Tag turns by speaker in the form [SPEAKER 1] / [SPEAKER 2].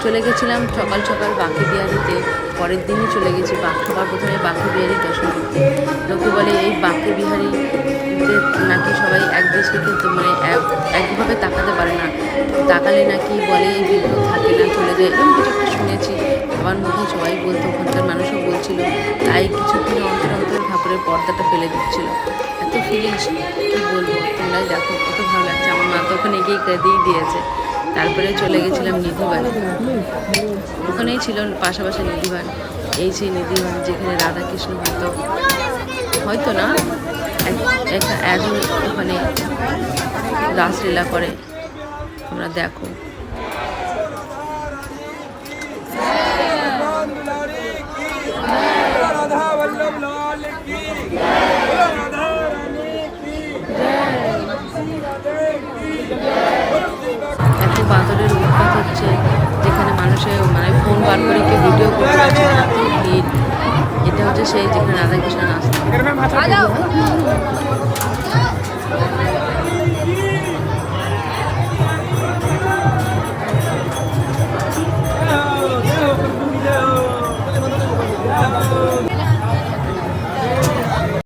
[SPEAKER 1] চলে গেছিলাম সকাল সকাল বাঁকে বিহারিতে, পরের দিনই চলে গেছি সবার প্রথমে বাঁকে বিহারি দর্শন করতে। লোকে বলে এই বাঁকে বিহারিতে নাকি সবাই এক দেশকে কিন্তু মানে একভাবে তাকাতে পারে না, তাকালে নাকি বলে এই বিগ্রহ থাকে না, চলে যায়, এরকম কিছু একটা শুনেছি। আমার মুখে সবাই বলতো, ওখানকার মানুষও বলছিল, তাই কিছুক্ষণ অন্তর অন্তর ঠাকুরের পর্দাটা ফেলে দিচ্ছিল। এত ফিলিংস কী বলবো, তোমরাই দেখো কত ভালো লাগছে। আমার মা তো ওখানে গিয়ে কেঁদেই দিয়েছে। তারপরে চলে গেছিলাম নিধিবান, ওখানেই ছিল পাশাপাশি নিধিবান। এই সেই নিধিবান যেখানে রাধাকৃষ্ণ হয়তো না একজন ওখানে রাসলীলা করে, তোমরা দেখো। এত বাদরের উৎপাত হচ্ছে, যেখানে মানুষের মানে ফোন বার করে কেউ ভিডিও করতে পারছে না, এত ভিড়। এটা হচ্ছে সেই যেখানে রাধাকৃষ্ণ নাচতে।